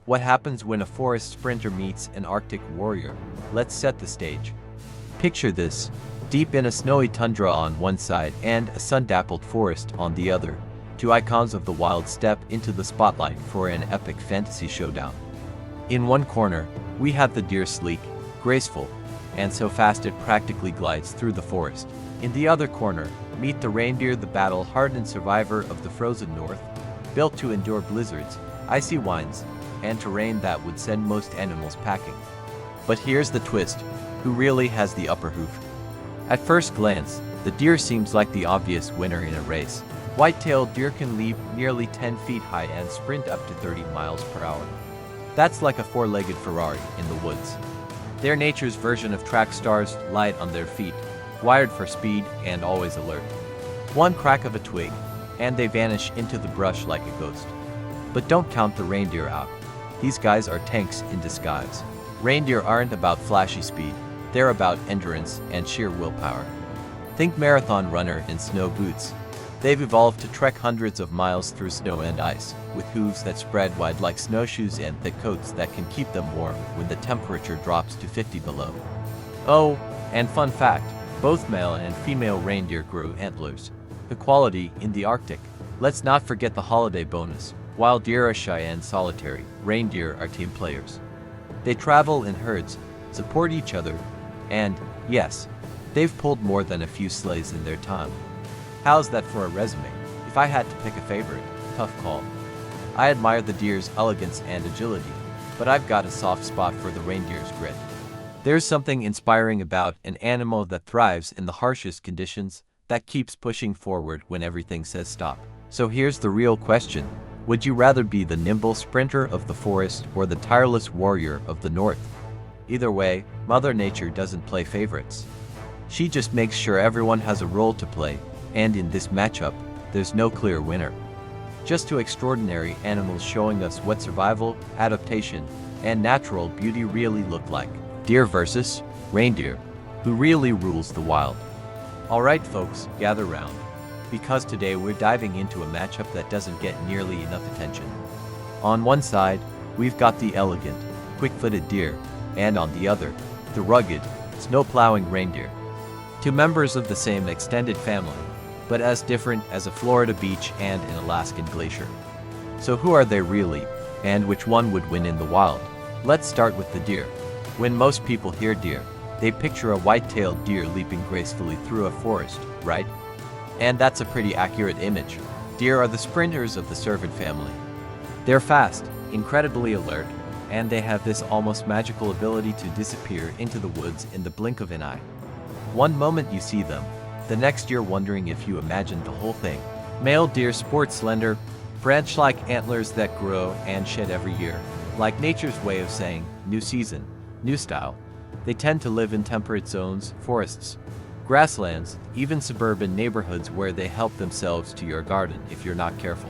What happens when a forest sprinter meets an Arctic warrior? Let's set the stage. Picture this: deep in a snowy tundra on one side and a sun-dappled forest on the other, two icons of the wild step into the spotlight for an epic fantasy showdown. In one corner, we have the deer, sleek, graceful, and so fast it practically glides through the forest. In the other corner, meet the reindeer, the battle-hardened survivor of the frozen north, built to endure blizzards, icy winds, and terrain that would send most animals packing. But here's the twist: who really has the upper hoof? At first glance, the deer seems like the obvious winner in a race. White-tailed deer can leap nearly 10 feet high and sprint up to 30 miles per hour. That's like a four-legged Ferrari in the woods. They're nature's version of track stars, light on their feet, wired for speed and always alert. One crack of a twig, and they vanish into the brush like a ghost. But don't count the reindeer out. These guys are tanks in disguise. Reindeer aren't about flashy speed, they're about endurance and sheer willpower. Think marathon runner in snow boots. They've evolved to trek hundreds of miles through snow and ice, with hooves that spread wide like snowshoes and thick coats that can keep them warm when the temperature drops to 50 below. Oh, and fun fact, both male and female reindeer grow antlers, equality in the Arctic. Let's not forget the holiday bonus. While deer are shy and solitary, reindeer are team players. They travel in herds, support each other, and, yes, they've pulled more than a few sleighs in their time. How's that for a resume? If I had to pick a favorite, tough call. I admire the deer's elegance and agility, but I've got a soft spot for the reindeer's grit. There's something inspiring about an animal that thrives in the harshest conditions, that keeps pushing forward when everything says stop. So here's the real question: would you rather be the nimble sprinter of the forest or the tireless warrior of the north? Either way, Mother Nature doesn't play favorites. She just makes sure everyone has a role to play, and in this matchup, there's no clear winner. Just two extraordinary animals showing us what survival, adaptation, and natural beauty really look like. Deer versus reindeer. Who really rules the wild? Alright folks, gather round, because today we're diving into a matchup that doesn't get nearly enough attention. On one side, we've got the elegant, quick-footed deer, and on the other, the rugged, snow-plowing reindeer. Two members of the same extended family, but as different as a Florida beach and an Alaskan glacier. So who are they really, and which one would win in the wild? Let's start with the deer. When most people hear deer, they picture a white-tailed deer leaping gracefully through a forest, right? And that's a pretty accurate image. Deer are the sprinters of the cervid family. They're fast, incredibly alert, and they have this almost magical ability to disappear into the woods in the blink of an eye. One moment you see them, the next you're wondering if you imagined the whole thing. Male deer sport slender, branch-like antlers that grow and shed every year, like nature's way of saying, new season, new style. They tend to live in temperate zones, forests, grasslands, even suburban neighborhoods where they help themselves to your garden if you're not careful.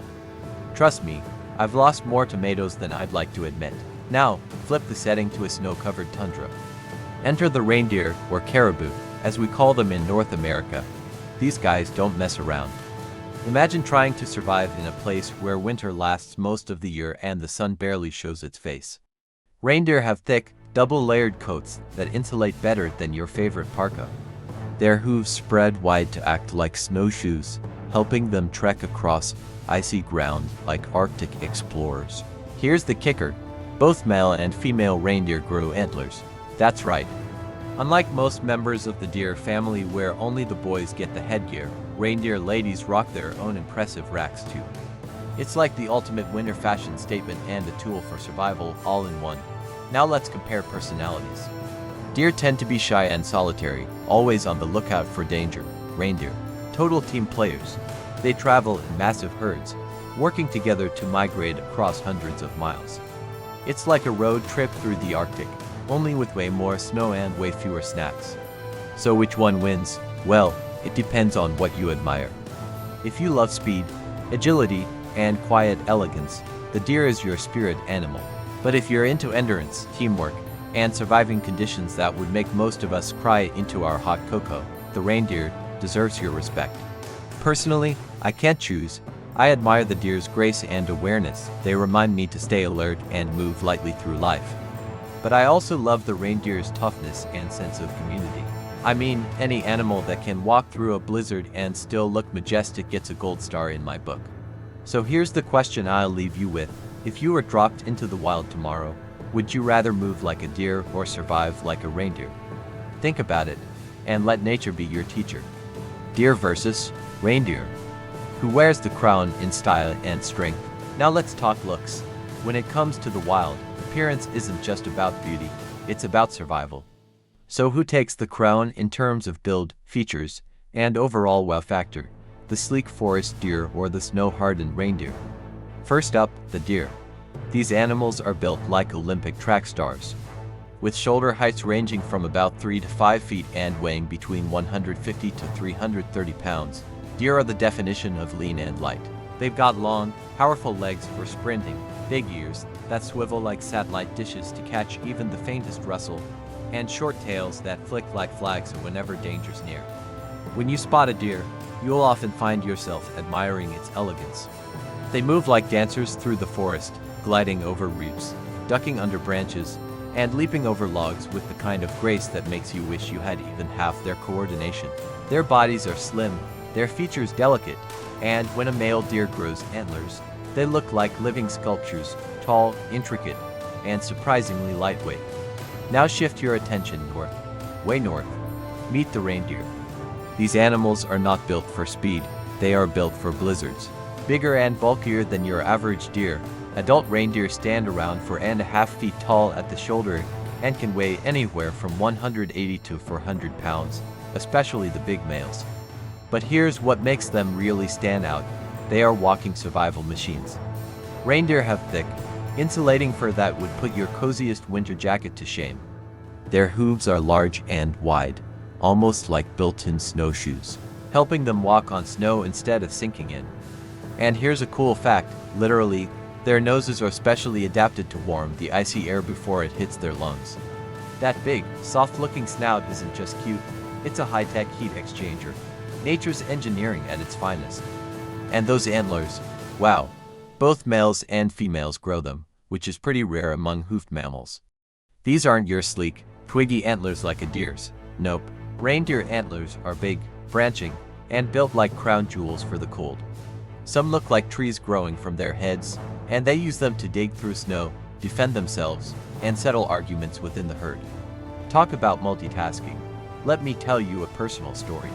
Trust me, I've lost more tomatoes than I'd like to admit. Now, flip the setting to a snow-covered tundra. Enter the reindeer, or caribou, as we call them in North America. These guys don't mess around. Imagine trying to survive in a place where winter lasts most of the year and the sun barely shows its face. Reindeer have thick, double-layered coats that insulate better than your favorite parka. Their hooves spread wide to act like snowshoes, helping them trek across icy ground like Arctic explorers. Here's the kicker: both male and female reindeer grow antlers. That's right. Unlike most members of the deer family where only the boys get the headgear, reindeer ladies rock their own impressive racks too. It's like the ultimate winter fashion statement and a tool for survival all in one. Now let's compare personalities. Deer tend to be shy and solitary, always on the lookout for danger. Reindeer, total team players. They travel in massive herds, working together to migrate across hundreds of miles. It's like a road trip through the Arctic, only with way more snow and way fewer snacks. So which one wins? Well, it depends on what you admire. If you love speed, agility, and quiet elegance, the deer is your spirit animal. But if you're into endurance, teamwork, and surviving conditions that would make most of us cry into our hot cocoa, the reindeer deserves your respect. Personally, I can't choose, I admire the deer's grace and awareness. They remind me to stay alert and move lightly through life. But I also love the reindeer's toughness and sense of community. I mean, any animal that can walk through a blizzard and still look majestic gets a gold star in my book. So here's the question I'll leave you with. If you were dropped into the wild tomorrow, would you rather move like a deer or survive like a reindeer? Think about it, and let nature be your teacher. Deer versus reindeer. Who wears the crown in style and strength? Now let's talk looks. When it comes to the wild, appearance isn't just about beauty, it's about survival. So who takes the crown in terms of build, features, and overall wow factor? The sleek forest deer or the snow-hardened reindeer? First up, the deer. These animals are built like Olympic track stars. With shoulder heights ranging from about 3 to 5 feet and weighing between 150 to 330 pounds, deer are the definition of lean and light. They've got long, powerful legs for sprinting, big ears that swivel like satellite dishes to catch even the faintest rustle, and short tails that flick like flags whenever danger's near. When you spot a deer, you'll often find yourself admiring its elegance. They move like dancers through the forest, gliding over roots, ducking under branches, and leaping over logs with the kind of grace that makes you wish you had even half their coordination. Their bodies are slim, their features delicate, and when a male deer grows antlers, they look like living sculptures, tall, intricate, and surprisingly lightweight. Now shift your attention north, way north. Meet the reindeer. These animals are not built for speed, they are built for blizzards. Bigger and bulkier than your average deer, adult reindeer stand around 4.5 feet tall at the shoulder and can weigh anywhere from 180 to 400 pounds, especially the big males. But here's what makes them really stand out. They are walking survival machines. Reindeer have thick, insulating fur that would put your coziest winter jacket to shame. Their hooves are large and wide, almost like built-in snowshoes, helping them walk on snow instead of sinking in. And here's a cool fact, literally, their noses are specially adapted to warm the icy air before it hits their lungs. That big, soft-looking snout isn't just cute, it's a high-tech heat exchanger. Nature's engineering at its finest. And those antlers, wow. Both males and females grow them, which is pretty rare among hoofed mammals. These aren't your sleek, twiggy antlers like a deer's. Nope. Reindeer antlers are big, branching, and built like crown jewels for the cold. Some look like trees growing from their heads, and they use them to dig through snow, defend themselves, and settle arguments within the herd. Talk about multitasking. Let me tell you a personal story.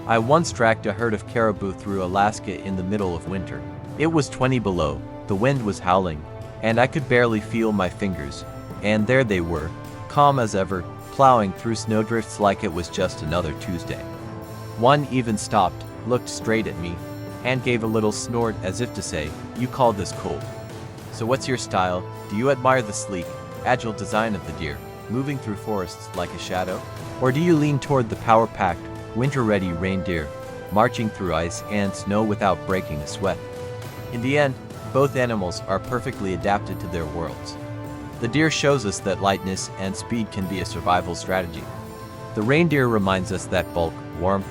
I once tracked a herd of caribou through Alaska in the middle of winter. It was 20 below, the wind was howling, and I could barely feel my fingers. And there they were, calm as ever, plowing through snowdrifts like it was just another Tuesday. One even stopped, looked straight at me, and gave a little snort as if to say, "You call this cold?" So what's your style? Do you admire the sleek, agile design of the deer, moving through forests like a shadow? Or do you lean toward the power-packed, winter-ready reindeer, marching through ice and snow without breaking a sweat? In the end, both animals are perfectly adapted to their worlds. The deer shows us that lightness and speed can be a survival strategy. The reindeer reminds us that bulk, warmth,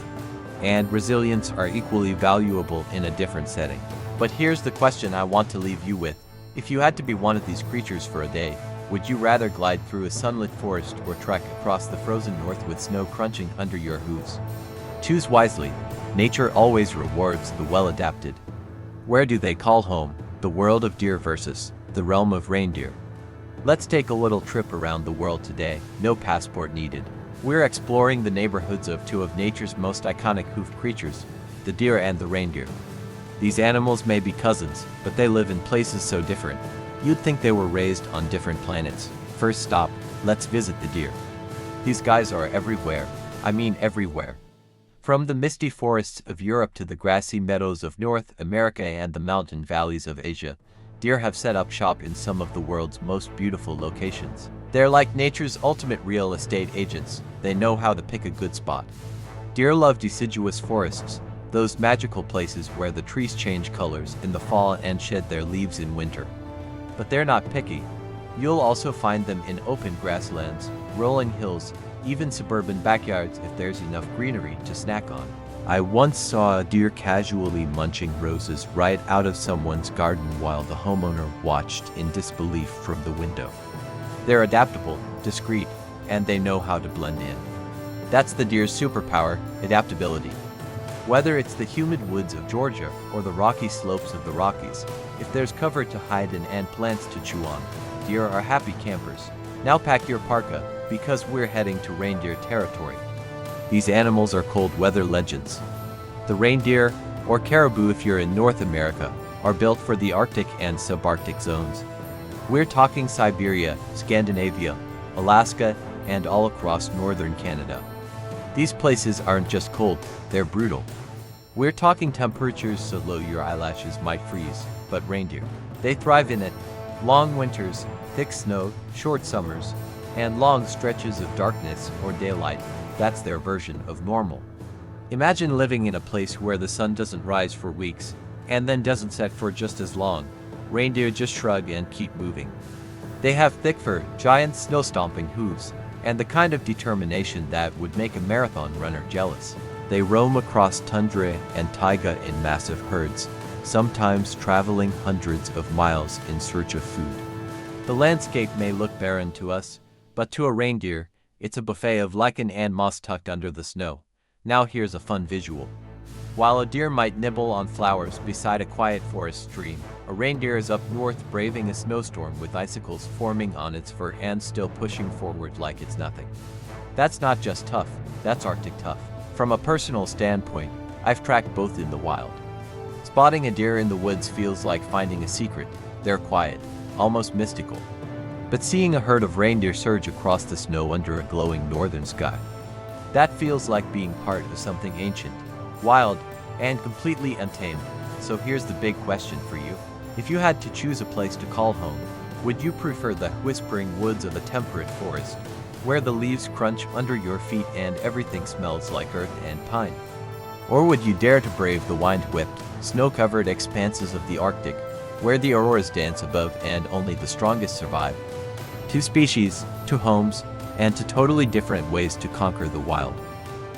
and resilience are equally valuable in a different setting. But here's the question I want to leave you with. If you had to be one of these creatures for a day, would you rather glide through a sunlit forest or trek across the frozen north with snow crunching under your hooves? Choose wisely. Nature always rewards the well-adapted. Where do they call home? The world of deer versus the realm of reindeer. Let's take a little trip around the world today, no passport needed. We're exploring the neighborhoods of two of nature's most iconic hoofed creatures, the deer and the reindeer. These animals may be cousins, but they live in places so different. You'd think they were raised on different planets. First stop, let's visit the deer. These guys are everywhere. I mean everywhere. From the misty forests of Europe to the grassy meadows of North America and the mountain valleys of Asia, deer have set up shop in some of the world's most beautiful locations. They're like nature's ultimate real estate agents. They know how to pick a good spot. Deer love deciduous forests, those magical places where the trees change colors in the fall and shed their leaves in winter. But they're not picky. You'll also find them in open grasslands, rolling hills, even suburban backyards if there's enough greenery to snack on. I once saw a deer casually munching roses right out of someone's garden while the homeowner watched in disbelief from the window. They're adaptable, discreet, and they know how to blend in. That's the deer's superpower, adaptability. Whether it's the humid woods of Georgia or the rocky slopes of the Rockies, if there's cover to hide in and plants to chew on, deer are happy campers. Now pack your parka, because we're heading to reindeer territory. These animals are cold weather legends. The reindeer, or caribou if you're in North America, are built for the Arctic and subarctic zones. We're talking Siberia, Scandinavia, Alaska, and all across northern Canada. These places aren't just cold, they're brutal. We're talking temperatures so low your eyelashes might freeze, but reindeer, they thrive in it. Long winters, thick snow, short summers, and long stretches of darkness or daylight, that's their version of normal. Imagine living in a place where the sun doesn't rise for weeks, and then doesn't set for just as long. Reindeer just shrug and keep moving. They have thick fur, giant snow-stomping hooves, and the kind of determination that would make a marathon runner jealous. They roam across tundra and taiga in massive herds, sometimes traveling hundreds of miles in search of food. The landscape may look barren to us, but to a reindeer, it's a buffet of lichen and moss tucked under the snow. Now here's a fun visual. While a deer might nibble on flowers beside a quiet forest stream, a reindeer is up north braving a snowstorm with icicles forming on its fur and still pushing forward like it's nothing. That's not just tough, that's Arctic tough. From a personal standpoint, I've tracked both in the wild. Spotting a deer in the woods feels like finding a secret. They're quiet, almost mystical. But seeing a herd of reindeer surge across the snow under a glowing northern sky, that feels like being part of something ancient, wild, and completely untamed. So here's the big question for you. If you had to choose a place to call home, would you prefer the whispering woods of a temperate forest, where the leaves crunch under your feet and everything smells like earth and pine? Or would you dare to brave the wind-whipped, snow-covered expanses of the Arctic, where the auroras dance above and only the strongest survive? Two species, two homes, and two totally different ways to conquer the wild.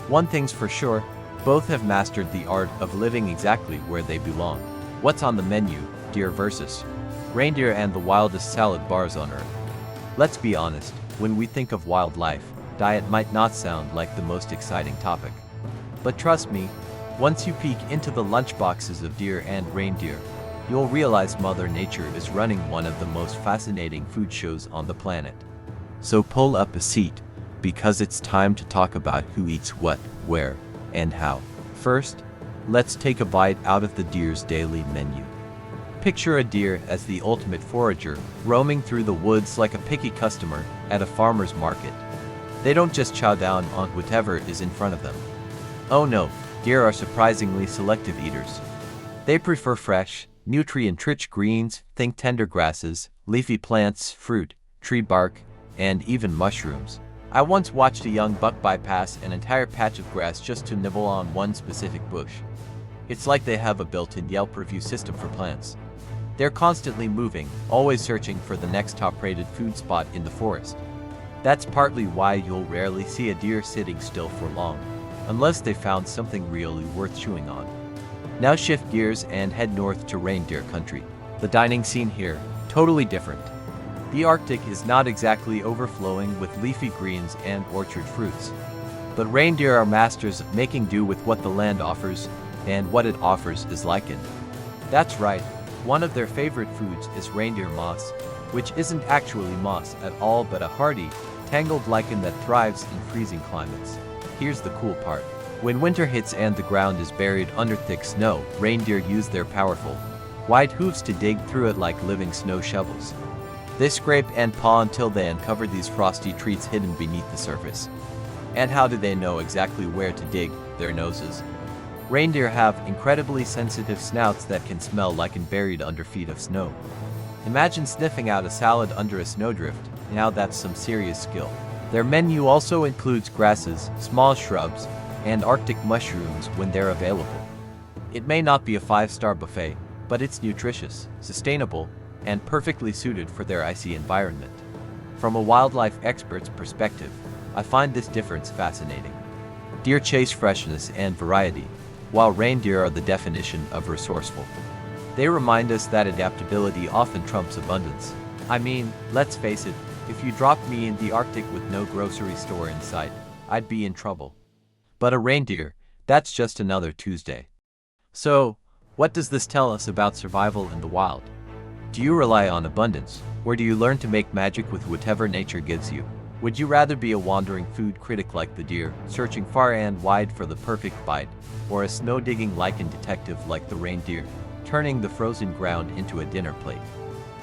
One thing's for sure, both have mastered the art of living exactly where they belong. What's on the menu, deer versus reindeer and the wildest salad bars on earth? Let's be honest, when we think of wildlife, diet might not sound like the most exciting topic. But trust me, once you peek into the lunchboxes of deer and reindeer, you'll realize Mother Nature is running one of the most fascinating food shows on the planet. So pull up a seat, because it's time to talk about who eats what, where, and how. First, let's take a bite out of the deer's daily menu. Picture a deer as the ultimate forager, roaming through the woods like a picky customer at a farmer's market. They don't just chow down on whatever is in front of them. Oh no, deer are surprisingly selective eaters. They prefer fresh, nutrient-rich greens, think tender grasses, leafy plants, fruit, tree bark, and even mushrooms. I once watched a young buck bypass an entire patch of grass just to nibble on one specific bush. It's like they have a built-in Yelp review system for plants. They're constantly moving, always searching for the next top-rated food spot in the forest. That's partly why you'll rarely see a deer sitting still for long, unless they found something really worth chewing on. Now shift gears and head north to reindeer country. The dining scene here, totally different. The Arctic is not exactly overflowing with leafy greens and orchard fruits. But reindeer are masters of making do with what the land offers, and what it offers is lichen. That's right, one of their favorite foods is reindeer moss, which isn't actually moss at all but a hardy, tangled lichen that thrives in freezing climates. Here's the cool part. When winter hits and the ground is buried under thick snow, reindeer use their powerful, wide hooves to dig through it like living snow shovels. They scrape and paw until they uncover these frosty treats hidden beneath the surface. And how do they know exactly where to dig? Their noses. Reindeer have incredibly sensitive snouts that can smell lichen buried under feet of snow. Imagine sniffing out a salad under a snowdrift. Now that's some serious skill. Their menu also includes grasses, small shrubs, and Arctic mushrooms when they're available. It may not be a 5-star buffet, but it's nutritious, sustainable, and perfectly suited for their icy environment. From a wildlife expert's perspective, I find this difference fascinating. Deer chase freshness and variety, while reindeer are the definition of resourceful. They remind us that adaptability often trumps abundance. I mean, let's face it, if you dropped me in the Arctic with no grocery store in sight, I'd be in trouble. But a reindeer, that's just another Tuesday. So, what does this tell us about survival in the wild? Do you rely on abundance, or do you learn to make magic with whatever nature gives you? Would you rather be a wandering food critic like the deer, searching far and wide for the perfect bite, or a snow-digging lichen detective like the reindeer, turning the frozen ground into a dinner plate?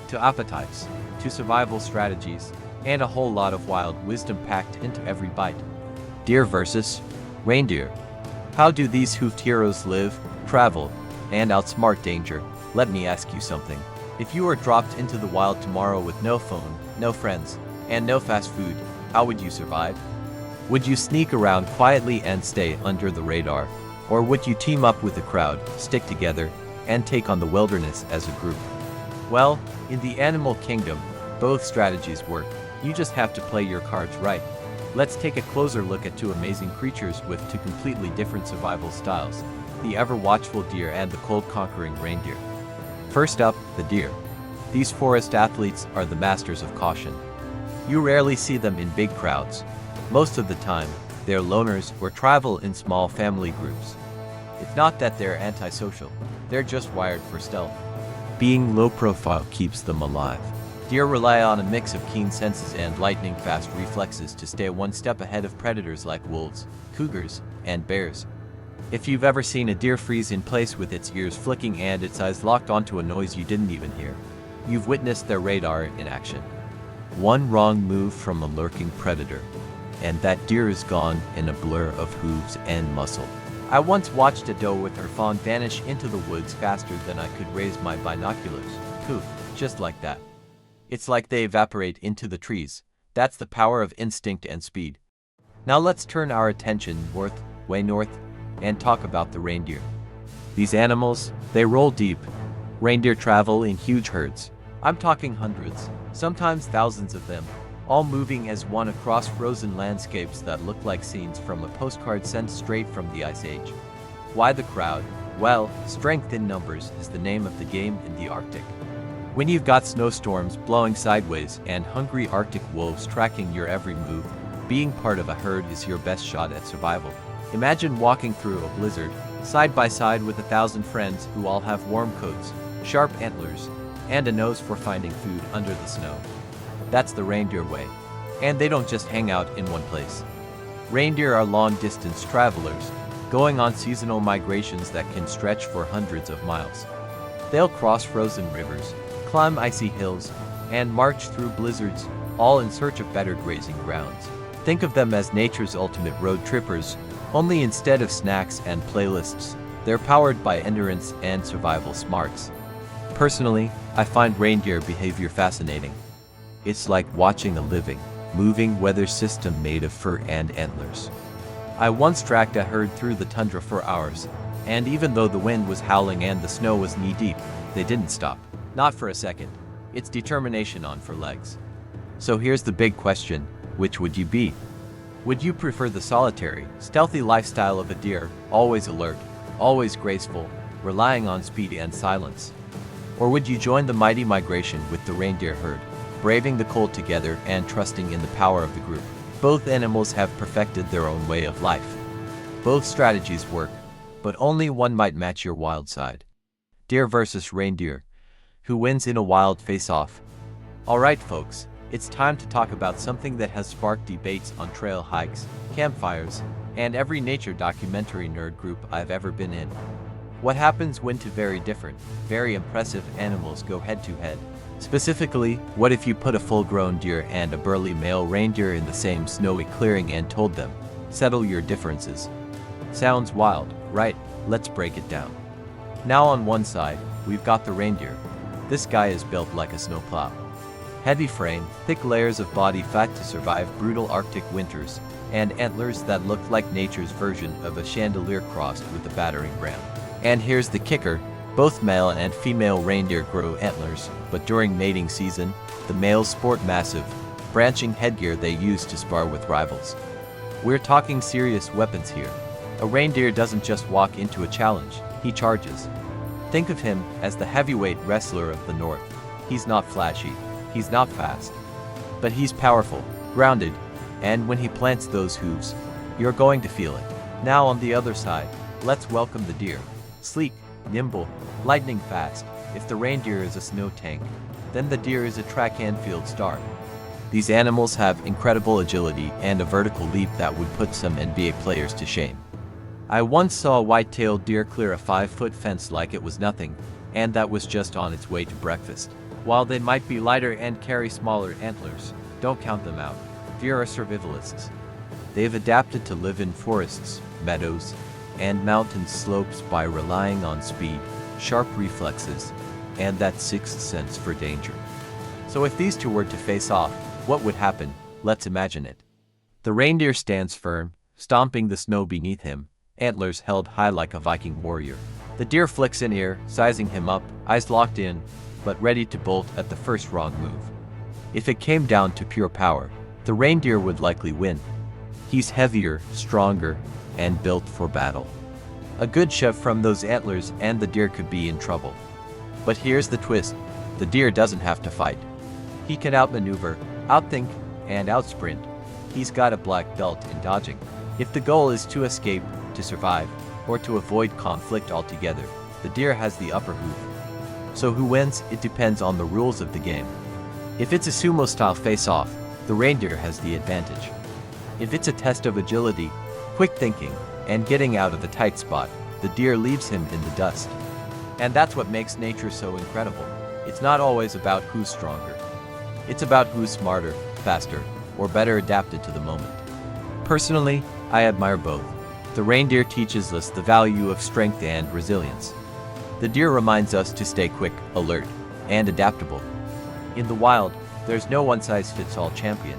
To appetites, to survival strategies, and a whole lot of wild wisdom packed into every bite. Deer versus reindeer. How do these hoofed heroes live, travel, and outsmart danger? Let me ask you something. If you were dropped into the wild tomorrow with no phone, no friends, and no fast food, how would you survive? Would you sneak around quietly and stay under the radar? Or would you team up with a crowd, stick together, and take on the wilderness as a group? Well, in the animal kingdom, both strategies work. You just have to play your cards right. Let's take a closer look at two amazing creatures with two completely different survival styles, the ever-watchful deer and the cold-conquering reindeer. First up, the deer. These forest athletes are the masters of caution. You rarely see them in big crowds. Most of the time, they're loners or travel in small family groups. It's not that they're antisocial, they're just wired for stealth. Being low profile keeps them alive. Deer rely on a mix of keen senses and lightning-fast reflexes to stay one step ahead of predators like wolves, cougars, and bears. If you've ever seen a deer freeze in place with its ears flicking and its eyes locked onto a noise you didn't even hear, you've witnessed their radar in action. One wrong move from a lurking predator, and that deer is gone in a blur of hooves and muscle. I once watched a doe with her fawn vanish into the woods faster than I could raise my binoculars. Poof, just like that. It's like they evaporate into the trees. That's the power of instinct and speed. Now let's turn our attention way north, and talk about the reindeer. These animals, they roll deep. Reindeer travel in huge herds. I'm talking hundreds, sometimes thousands of them, all moving as one across frozen landscapes that look like scenes from a postcard sent straight from the Ice Age. Why the crowd? Well, strength in numbers is the name of the game in the Arctic. When you've got snowstorms blowing sideways and hungry Arctic wolves tracking your every move, being part of a herd is your best shot at survival. Imagine walking through a blizzard, side by side with 1,000 friends who all have warm coats, sharp antlers, and a nose for finding food under the snow. That's the reindeer way. And they don't just hang out in one place. Reindeer are long-distance travelers, going on seasonal migrations that can stretch for hundreds of miles. They'll cross frozen rivers, climb icy hills, and march through blizzards, all in search of better grazing grounds. Think of them as nature's ultimate road trippers, only instead of snacks and playlists, they're powered by endurance and survival smarts. Personally, I find reindeer behavior fascinating. It's like watching a living, moving weather system made of fur and antlers. I once tracked a herd through the tundra for hours, and even though the wind was howling and the snow was knee-deep, they didn't stop. Not for a second. It's determination on for legs. So here's the big question, which would you be? Would you prefer the solitary, stealthy lifestyle of a deer, always alert, always graceful, relying on speed and silence? Or would you join the mighty migration with the reindeer herd, braving the cold together and trusting in the power of the group? Both animals have perfected their own way of life. Both strategies work, but only one might match your wild side. Deer versus reindeer. Who wins in a wild face-off? Alright folks, it's time to talk about something that has sparked debates on trail hikes, campfires, and every nature documentary nerd group I've ever been in. What happens when two very different, very impressive animals go head-to-head? Specifically, what if you put a full-grown deer and a burly male reindeer in the same snowy clearing and told them, settle your differences? Sounds wild, right? Let's break it down. Now on one side, we've got the reindeer. This guy is built like a snowplow. Heavy frame, thick layers of body fat to survive brutal Arctic winters, and antlers that look like nature's version of a chandelier crossed with a battering ram. And here's the kicker, both male and female reindeer grow antlers, but during mating season, the males sport massive, branching headgear they use to spar with rivals. We're talking serious weapons here. A reindeer doesn't just walk into a challenge, he charges. Think of him as the heavyweight wrestler of the North. He's not flashy, he's not fast, but he's powerful, grounded, and when he plants those hooves, you're going to feel it. Now on the other side, let's welcome the deer. Sleek, nimble, lightning fast. If the reindeer is a snow tank, then the deer is a track and field star. These animals have incredible agility and a vertical leap that would put some NBA players to shame. I once saw a white-tailed deer clear a 5-foot fence like it was nothing, and that was just on its way to breakfast. While they might be lighter and carry smaller antlers, don't count them out. Deer are survivalists. They've adapted to live in forests, meadows, and mountain slopes by relying on speed, sharp reflexes, and that sixth sense for danger. So if these two were to face off, what would happen? Let's imagine it. The reindeer stands firm, stomping the snow beneath him, antlers held high like a Viking warrior. The deer flicks an ear, sizing him up, eyes locked in, but ready to bolt at the first wrong move. If it came down to pure power, the reindeer would likely win. He's heavier, stronger, and built for battle. A good shove from those antlers and the deer could be in trouble. But here's the twist. The deer doesn't have to fight. He can outmaneuver, outthink, and outsprint. He's got a black belt in dodging. If the goal is to escape, to survive, or to avoid conflict altogether, the deer has the upper hoof. So who wins? It depends on the rules of the game. If it's a sumo-style face-off, the reindeer has the advantage. If it's a test of agility, quick thinking, and getting out of the tight spot, the deer leaves him in the dust. And that's what makes nature so incredible. It's not always about who's stronger. It's about who's smarter, faster, or better adapted to the moment. Personally, I admire both. The reindeer teaches us the value of strength and resilience. The deer reminds us to stay quick, alert, and adaptable. In the wild, there's no one-size-fits-all champion.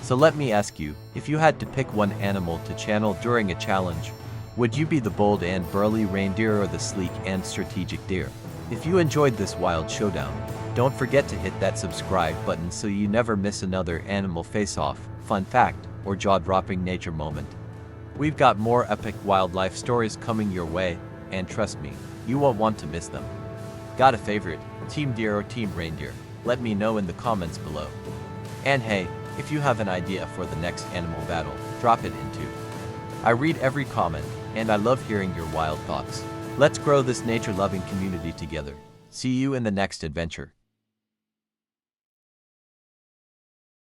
So let me ask you, if you had to pick one animal to channel during a challenge, would you be the bold and burly reindeer or the sleek and strategic deer? If you enjoyed this wild showdown, don't forget to hit that subscribe button so you never miss another animal face-off, fun fact, or jaw-dropping nature moment. We've got more epic wildlife stories coming your way, and trust me, you won't want to miss them. Got a favorite, Team Deer or Team Reindeer? Let me know in the comments below. And hey, if you have an idea for the next animal battle, drop it in too. I read every comment, and I love hearing your wild thoughts. Let's grow this nature-loving community together. See you in the next adventure.